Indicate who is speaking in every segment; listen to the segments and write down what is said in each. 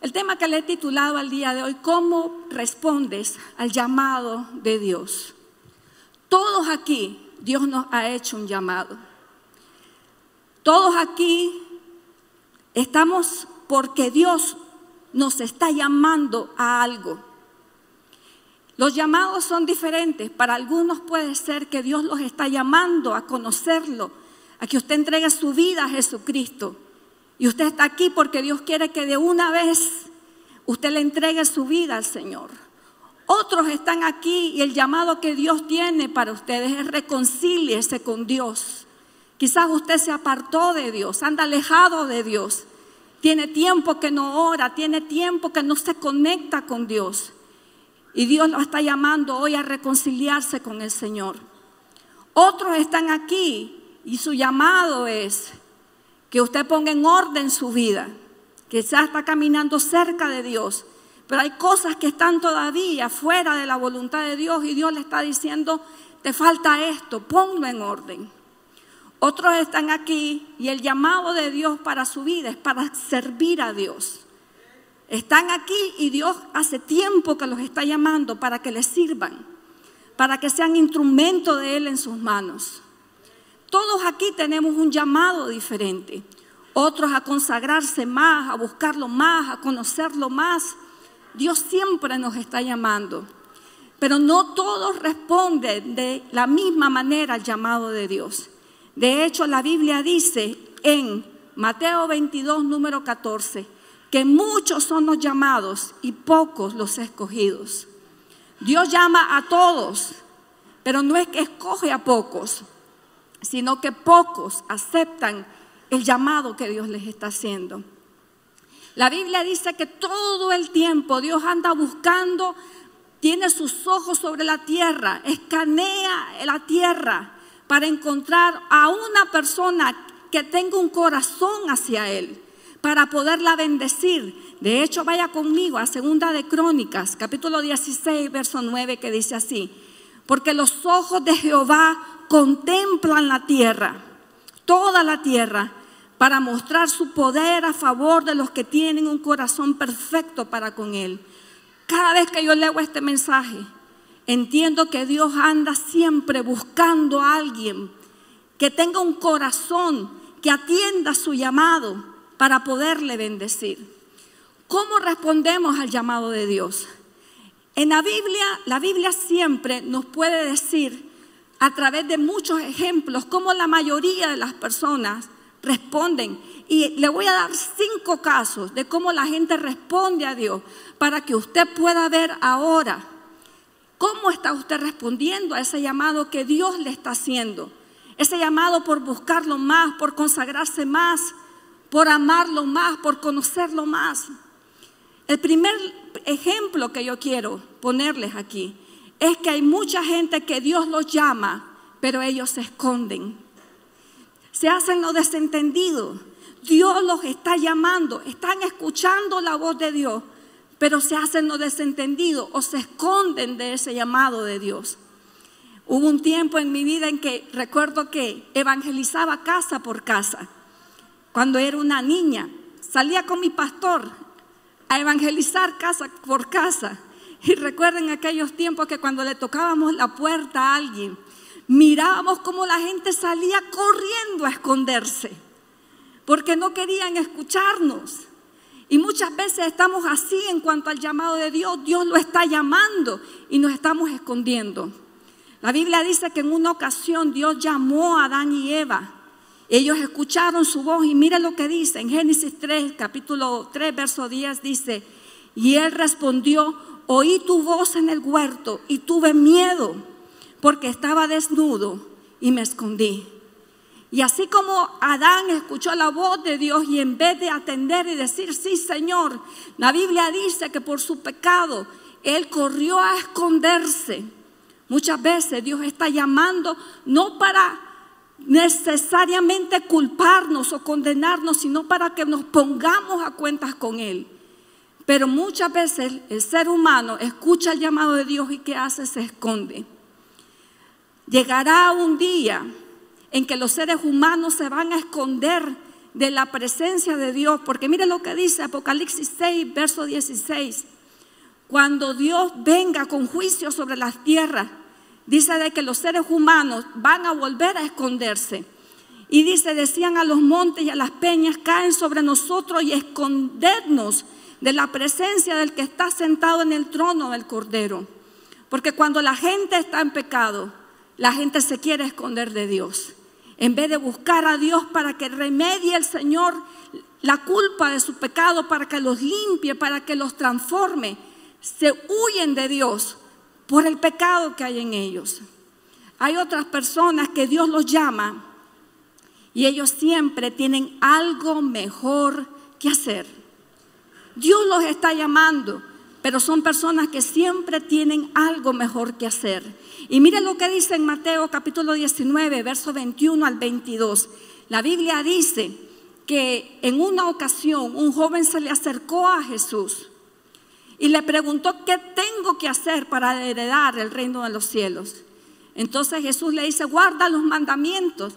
Speaker 1: El tema que le he titulado al día de hoy, ¿cómo respondes al llamado de Dios? Todos aquí, Dios nos ha hecho un llamado. Todos aquí estamos porque Dios nos está llamando a algo. Los llamados son diferentes. Para algunos puede ser que Dios los está llamando a conocerlo, a que usted entregue su vida a Jesucristo. Y usted está aquí porque Dios quiere que de una vez usted le entregue su vida al Señor. Otros están aquí y el llamado que Dios tiene para ustedes es reconcíliese con Dios. Quizás usted se apartó de Dios, anda alejado de Dios. Tiene tiempo que no ora, tiene tiempo que no se conecta con Dios. Y Dios lo está llamando hoy a reconciliarse con el Señor. Otros están aquí y su llamado es que usted ponga en orden su vida. Quizás está caminando cerca de Dios, pero hay cosas que están todavía fuera de la voluntad de Dios y Dios le está diciendo, te falta esto, ponlo en orden. Otros están aquí y el llamado de Dios para su vida es para servir a Dios. Están aquí y Dios hace tiempo que los está llamando para que les sirvan, para que sean instrumento de Él en sus manos. Todos aquí tenemos un llamado diferente. Otros a consagrarse más, a buscarlo más, a conocerlo más. Dios siempre nos está llamando. Pero no todos responden de la misma manera al llamado de Dios. De hecho, la Biblia dice en Mateo 22, número 14, que muchos son los llamados y pocos los escogidos. Dios llama a todos, pero no es que escoge a pocos, sino que pocos aceptan el llamado que Dios les está haciendo. La Biblia dice que todo el tiempo Dios anda buscando, tiene sus ojos sobre la tierra, escanea la tierra para encontrar a una persona que tenga un corazón hacia Él, para poderla bendecir. De hecho, vaya conmigo a 2 de Crónicas, capítulo 16, verso 9, que dice así: porque los ojos de Jehová contemplan la tierra, toda la tierra, para mostrar su poder a favor de los que tienen un corazón perfecto para con Él. Cada vez que yo leo este mensaje, entiendo que Dios anda siempre buscando a alguien que tenga un corazón, que atienda su llamado para poderle bendecir. ¿Cómo respondemos al llamado de Dios? En la Biblia siempre nos puede decir a través de muchos ejemplos cómo la mayoría de las personas responden. Y le voy a dar 5 casos de cómo la gente responde a Dios para que usted pueda ver ahora cómo está usted respondiendo a ese llamado que Dios le está haciendo. Ese llamado por buscarlo más, por consagrarse más, por amarlo más, por conocerlo más. El primer ejemplo que yo quiero ponerles aquí es que hay mucha gente que Dios los llama, pero ellos se esconden. Se hacen los desentendidos. Dios los está llamando, están escuchando la voz de Dios, pero se hacen los desentendidos o se esconden de ese llamado de Dios. Hubo un tiempo en mi vida en que recuerdo que evangelizaba casa por casa. Cuando era una niña, salía con mi pastor a evangelizar casa por casa. Y recuerden aquellos tiempos que cuando le tocábamos la puerta a alguien, mirábamos cómo la gente salía corriendo a esconderse, porque no querían escucharnos. Y muchas veces estamos así en cuanto al llamado de Dios. Dios lo está llamando y nos estamos escondiendo. La Biblia dice que en una ocasión Dios llamó a Adán y Eva. Ellos escucharon su voz y mire lo que dice en Génesis 3, capítulo 3, verso 10, dice: y él respondió, oí tu voz en el huerto y tuve miedo porque estaba desnudo y me escondí. Y así como Adán escuchó la voz de Dios y en vez de atender y decir, sí Señor, la Biblia dice que por su pecado él corrió a esconderse. Muchas veces Dios está llamando no para necesariamente culparnos o condenarnos, sino para que nos pongamos a cuentas con Él. Pero muchas veces el ser humano escucha el llamado de Dios y ¿qué hace? Se esconde. Llegará un día en que los seres humanos se van a esconder de la presencia de Dios, porque mire lo que dice Apocalipsis 6, verso 16. Cuando Dios venga con juicio sobre las tierras, dice de que los seres humanos van a volver a esconderse. Y dice, decían a los montes y a las peñas, caen sobre nosotros y escondernos de la presencia del que está sentado en el trono del Cordero. Porque cuando la gente está en pecado, la gente se quiere esconder de Dios. En vez de buscar a Dios para que remedie el Señor la culpa de su pecado, para que los limpie, para que los transforme, se huyen de Dios por el pecado que hay en ellos. Hay otras personas que Dios los llama y ellos siempre tienen algo mejor que hacer. Dios los está llamando, pero son personas que siempre tienen algo mejor que hacer. Y miren lo que dice en Mateo capítulo 19, verso 21 al 22. La Biblia dice que en una ocasión un joven se le acercó a Jesús y le preguntó, ¿qué tengo que hacer para heredar el reino de los cielos? Entonces Jesús le dice, guarda los mandamientos.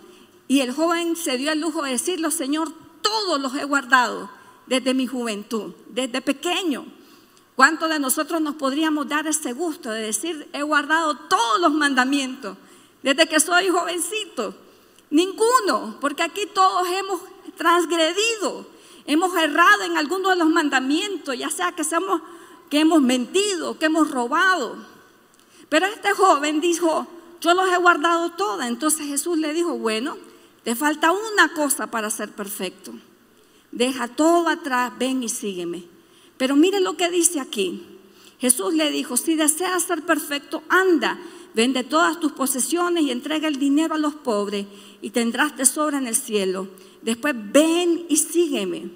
Speaker 1: Y el joven se dio el lujo de decirlo, Señor, todos los he guardado desde mi juventud, desde pequeño. ¿Cuántos de nosotros nos podríamos dar ese gusto de decir, he guardado todos los mandamientos desde que soy jovencito? Ninguno, porque aquí todos hemos transgredido, hemos errado en alguno de los mandamientos, ya sea que hemos mentido, que hemos robado. Pero este joven dijo, yo los he guardado todas. Entonces Jesús le dijo, bueno, te falta una cosa para ser perfecto. Deja todo atrás, ven y sígueme. Pero mire lo que dice aquí. Jesús le dijo, si deseas ser perfecto, anda, vende todas tus posesiones y entrega el dinero a los pobres y tendrás tesoro en el cielo. Después ven y sígueme.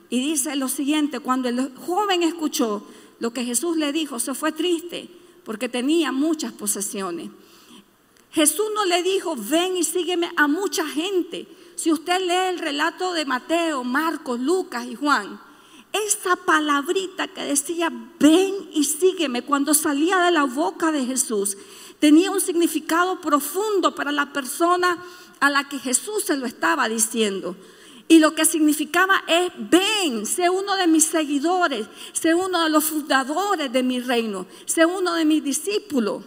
Speaker 1: Y dice lo siguiente, cuando el joven escuchó lo que Jesús le dijo, se fue triste porque tenía muchas posesiones. Jesús no le dijo, ven y sígueme a mucha gente. Si usted lee el relato de Mateo, Marcos, Lucas y Juan, esa palabrita que decía, ven y sígueme, cuando salía de la boca de Jesús, tenía un significado profundo para la persona a la que Jesús se lo estaba diciendo. Y lo que significaba es, ven, sé uno de mis seguidores, sé uno de los fundadores de mi reino, sé uno de mis discípulos.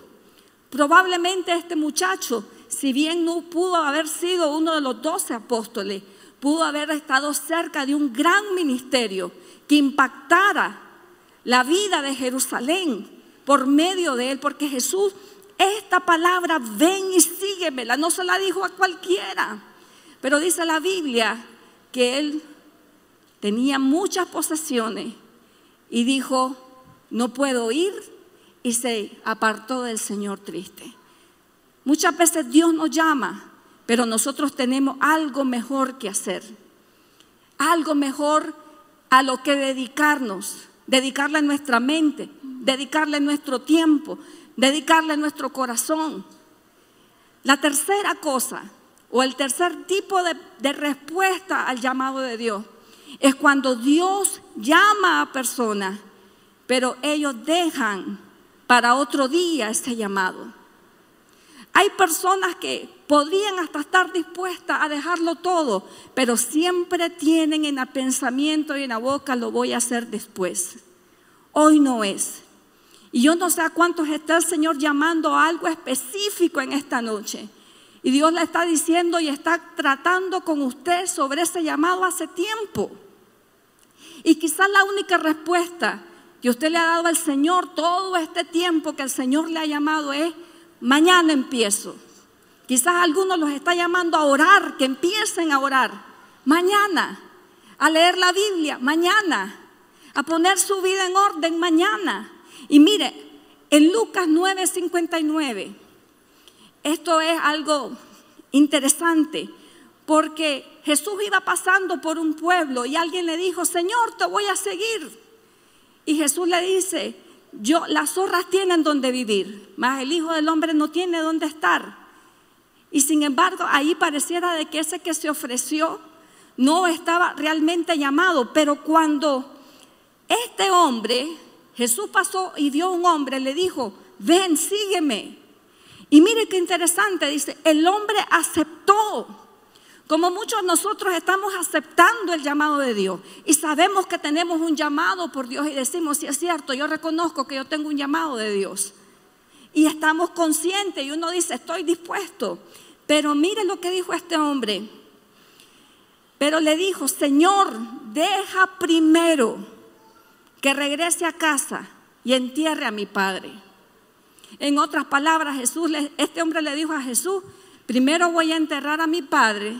Speaker 1: Probablemente este muchacho, si bien no pudo haber sido uno de los 12 apóstoles, pudo haber estado cerca de un gran ministerio que impactara la vida de Jerusalén por medio de él, porque Jesús, esta palabra, ven y síguemela, no se la dijo a cualquiera, pero dice la Biblia que él tenía muchas posesiones y dijo, no puedo ir, y se apartó del Señor triste. Muchas veces Dios nos llama, pero nosotros tenemos algo mejor que hacer, algo mejor a lo que dedicarle nuestra mente, dedicarle nuestro tiempo, dedicarle nuestro corazón. La tercera cosa, o el tercer tipo de respuesta al llamado de Dios, es cuando Dios llama a personas, pero ellos dejan para otro día ese llamado. Hay personas que podrían hasta estar dispuestas a dejarlo todo, pero siempre tienen en el pensamiento y en la boca, lo voy a hacer después. Hoy no es. Y yo no sé a cuántos está el Señor llamando a algo específico en esta noche. Y Dios le está diciendo y está tratando con usted sobre ese llamado hace tiempo. Y quizás la única respuesta que usted le ha dado al Señor todo este tiempo que el Señor le ha llamado es, mañana empiezo. Quizás algunos los está llamando a orar, que empiecen a orar mañana, a leer la Biblia mañana, a poner su vida en orden mañana. Y mire, en Lucas 9:59, esto es algo interesante, porque Jesús iba pasando por un pueblo y alguien le dijo, Señor, te voy a seguir. Y Jesús le dice, las zorras tienen donde vivir, mas el Hijo del Hombre no tiene donde estar. Y sin embargo, ahí pareciera de que ese que se ofreció no estaba realmente llamado. Pero cuando este hombre, Jesús pasó y vio a un hombre, le dijo, ven, sígueme. Y mire qué interesante, dice, el hombre aceptó. Como muchos de nosotros estamos aceptando el llamado de Dios y sabemos que tenemos un llamado por Dios y decimos, sí es cierto, yo reconozco que yo tengo un llamado de Dios. Y estamos conscientes y uno dice, estoy dispuesto. Pero mire lo que dijo este hombre. Pero le dijo, Señor, deja primero que regrese a casa y entierre a mi padre. En otras palabras, este hombre le dijo a Jesús, primero voy a enterrar a mi padre.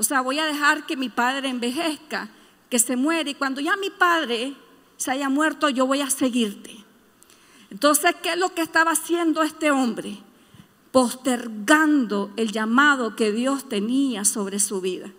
Speaker 1: O sea, voy a dejar que mi padre envejezca, que se muere. Y cuando ya mi padre se haya muerto, yo voy a seguirte. Entonces, ¿qué es lo que estaba haciendo este hombre? Postergando el llamado que Dios tenía sobre su vida.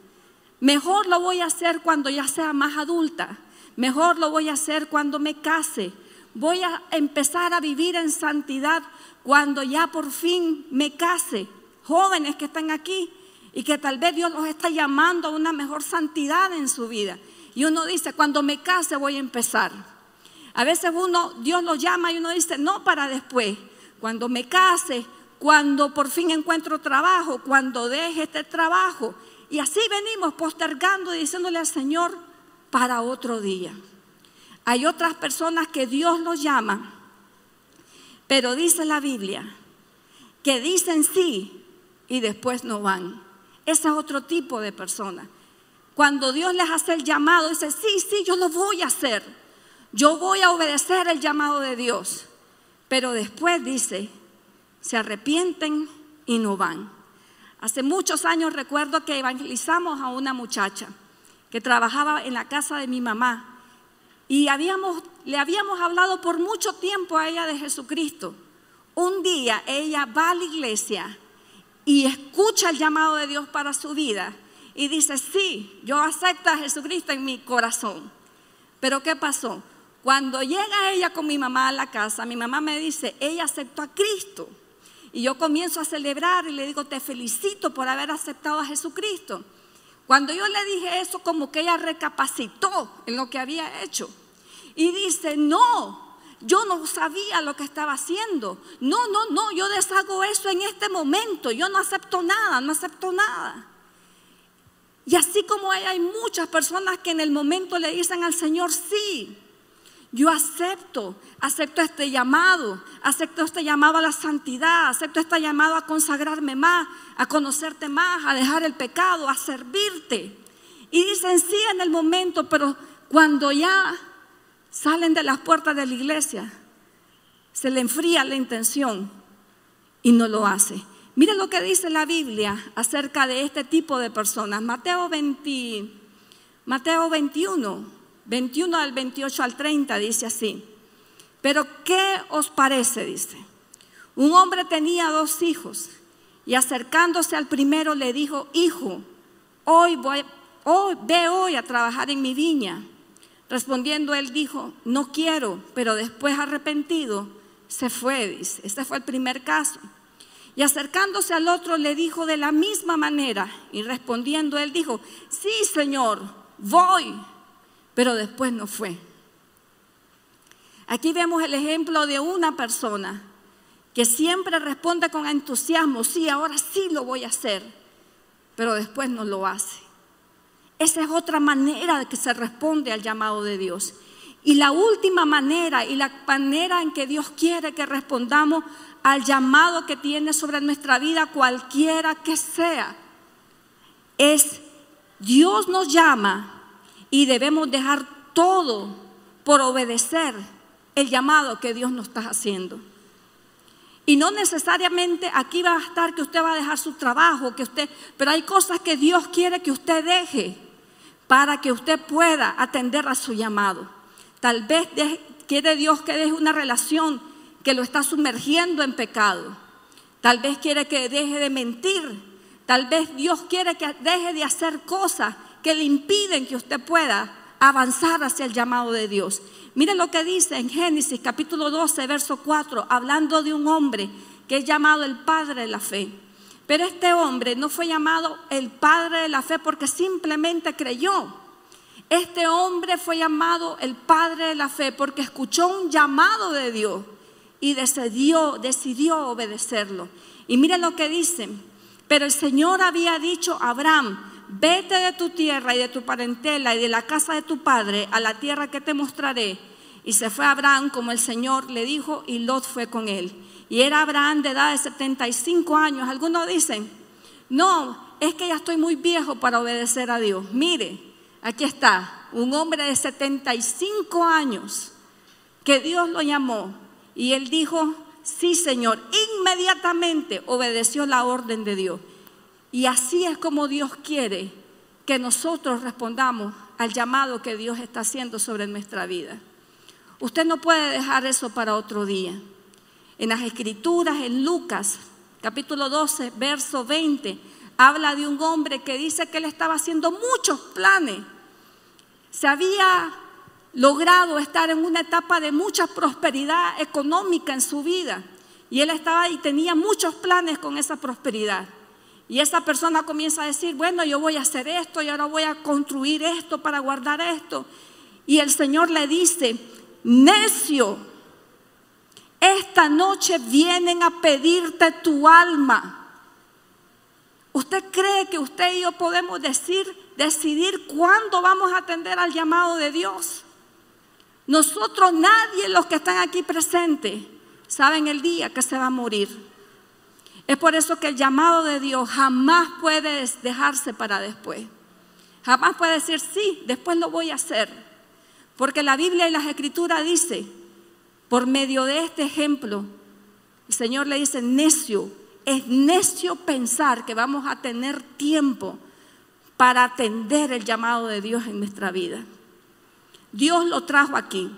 Speaker 1: Mejor lo voy a hacer cuando ya sea más adulta. Mejor lo voy a hacer cuando me case. Voy a empezar a vivir en santidad cuando ya por fin me case. Jóvenes que están aquí y que tal vez Dios los está llamando a una mejor santidad en su vida. Y uno dice, cuando me case voy a empezar. A veces Dios los llama y uno dice, no para después. Cuando me case, cuando por fin encuentro trabajo, cuando deje este trabajo. Y así venimos postergando y diciéndole al Señor para otro día. Hay otras personas que Dios los llama, pero dice la Biblia que dicen sí y después no van. Ese es otro tipo de personas. Cuando Dios les hace el llamado, dice, sí, yo lo voy a hacer. Yo voy a obedecer el llamado de Dios. Pero después dice, se arrepienten y no van. Hace muchos años recuerdo que evangelizamos a una muchacha que trabajaba en la casa de mi mamá. Y le habíamos hablado por mucho tiempo a ella de Jesucristo. Un día ella va a la iglesia y escucha el llamado de Dios para su vida y dice, sí, yo acepto a Jesucristo en mi corazón. Pero ¿qué pasó? Cuando llega ella con mi mamá a la casa, mi mamá me dice, ella aceptó a Cristo. Y yo comienzo a celebrar y le digo, te felicito por haber aceptado a Jesucristo. Cuando yo le dije eso, como que ella recapacitó en lo que había hecho. Y dice, no, yo no sabía lo que estaba haciendo. No, yo deshago eso en este momento. Yo no acepto nada. Y así como hay muchas personas que en el momento le dicen al Señor, sí, yo acepto este llamado, acepto este llamado a la santidad, acepto este llamado a consagrarme más, a conocerte más, a dejar el pecado, a servirte. Y dicen sí en el momento, pero cuando ya salen de las puertas de la iglesia, se le enfría la intención y no lo hace. Mira lo que dice la Biblia acerca de este tipo de personas. Mateo 21. 21 al 28 al 30 dice así. Pero ¿qué os parece? Dice. Un hombre tenía 2 hijos y acercándose al primero le dijo, hijo, ve hoy a trabajar en mi viña. Respondiendo él dijo, no quiero, pero después arrepentido se fue, dice. Este fue el primer caso. Y acercándose al otro le dijo de la misma manera y respondiendo él dijo, sí, Señor, voy. Pero después no fue. Aquí vemos el ejemplo de una persona que siempre responde con entusiasmo, sí, ahora sí lo voy a hacer, pero después no lo hace. Esa es otra manera de que se responde al llamado de Dios. Y la última manera y la manera en que Dios quiere que respondamos al llamado que tiene sobre nuestra vida, cualquiera que sea, es Dios nos llama y debemos dejar todo por obedecer el llamado que Dios nos está haciendo. Y no necesariamente aquí va a estar que usted va a dejar su trabajo, pero hay cosas que Dios quiere que usted deje para que usted pueda atender a su llamado. Tal vez quiere Dios que deje una relación que lo está sumergiendo en pecado. Tal vez quiere que deje de mentir. Tal vez Dios quiere que deje de hacer cosas que le impiden que usted pueda avanzar hacia el llamado de Dios. Mire lo que dice en Génesis capítulo 12, verso 4, hablando de un hombre que es llamado el padre de la fe. Pero este hombre no fue llamado el padre de la fe porque simplemente creyó. Este hombre fue llamado el padre de la fe porque escuchó un llamado de Dios y decidió obedecerlo. Y mire lo que dice, pero el Señor había dicho a Abraham, vete de tu tierra y de tu parentela y de la casa de tu padre a la tierra que te mostraré. Y se fue Abraham como el Señor le dijo, y Lot fue con él. Y era Abraham de edad de 75 años. Algunos dicen, no, es que ya estoy muy viejo para obedecer a Dios. Mire, aquí está, un hombre de 75 años que Dios lo llamó. Y él dijo, sí, Señor. Inmediatamente obedeció la orden de Dios. Y así es como Dios quiere que nosotros respondamos al llamado que Dios está haciendo sobre nuestra vida. Usted no puede dejar eso para otro día. En las Escrituras, en Lucas, capítulo 12, verso 20, habla de un hombre que dice que él estaba haciendo muchos planes. Se había logrado estar en una etapa de mucha prosperidad económica en su vida. Y él estaba y tenía muchos planes con esa prosperidad. Y esa persona comienza a decir, bueno, yo voy a hacer esto y ahora voy a construir esto para guardar esto. Y el Señor le dice, necio, esta noche vienen a pedirte tu alma. ¿Usted cree que usted y yo podemos decidir cuándo vamos a atender al llamado de Dios? Nosotros, nadie, los que están aquí presentes, saben el día que se va a morir. Es por eso que el llamado de Dios jamás puede dejarse para después. Jamás puede decir, sí, después lo voy a hacer. Porque la Biblia y las Escrituras dice, por medio de este ejemplo, el Señor le dice, necio, es necio pensar que vamos a tener tiempo para atender el llamado de Dios en nuestra vida. Dios lo trajo aquí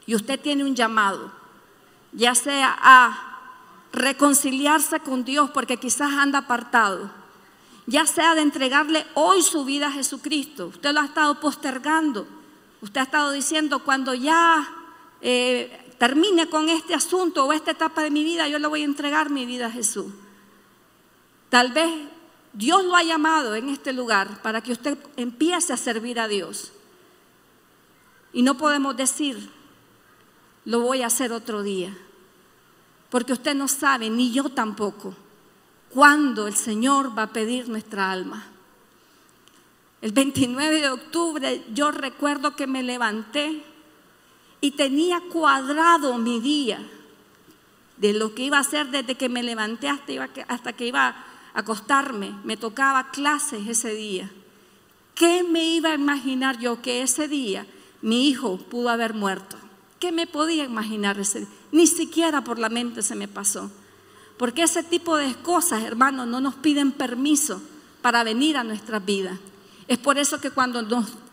Speaker 1: y usted tiene un llamado, ya sea a reconciliarse con Dios porque quizás anda apartado, ya sea de entregarle hoy su vida a Jesucristo. Usted lo ha estado postergando, usted ha estado diciendo cuando ya termine con este asunto o esta etapa de mi vida, yo le voy a entregar mi vida a Jesús. Tal vez Dios lo ha llamado en este lugar para que usted empiece a servir a Dios. Y no podemos decir, lo voy a hacer otro día. Porque usted no sabe, ni yo tampoco, cuándo el Señor va a pedir nuestra alma. El 29 de octubre yo recuerdo que me levanté y tenía cuadrado mi día de lo que iba a hacer desde que me levanté hasta que iba a acostarme. Me tocaba clases ese día. ¿Qué me iba a imaginar yo que ese día mi hijo pudo haber muerto? ¿Qué me podía imaginar ese día? Ni siquiera por la mente se me pasó. Porque ese tipo de cosas, hermanos, no nos piden permiso para venir a nuestras vidas. Es por eso que cuando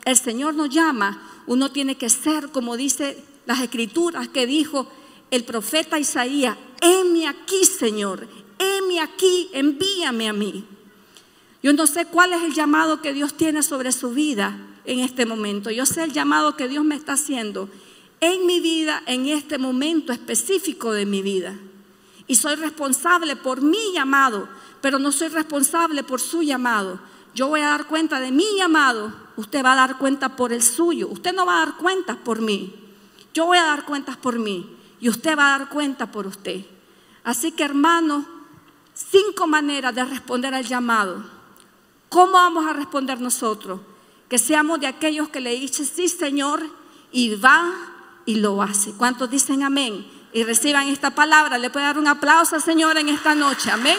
Speaker 1: el Señor nos llama, uno tiene que ser, como dice las Escrituras, que dijo el profeta Isaías, heme aquí, Señor, heme aquí, envíame a mí. Yo no sé cuál es el llamado que Dios tiene sobre su vida en este momento. Yo sé el llamado que Dios me está haciendo en mi vida, en este momento específico de mi vida. Y soy responsable por mi llamado, pero no soy responsable por su llamado. Yo voy a dar cuenta de mi llamado, usted va a dar cuenta por el suyo. Usted no va a dar cuentas por mí, yo voy a dar cuentas por mí y usted va a dar cuenta por usted. Así que, hermanos, 5 maneras de responder al llamado. ¿Cómo vamos a responder nosotros? Que seamos de aquellos que le dicen sí, Señor, y va y lo hace. ¿Cuántos dicen amén? Y reciban esta palabra. Le puede dar un aplauso al Señor en esta noche. Amén.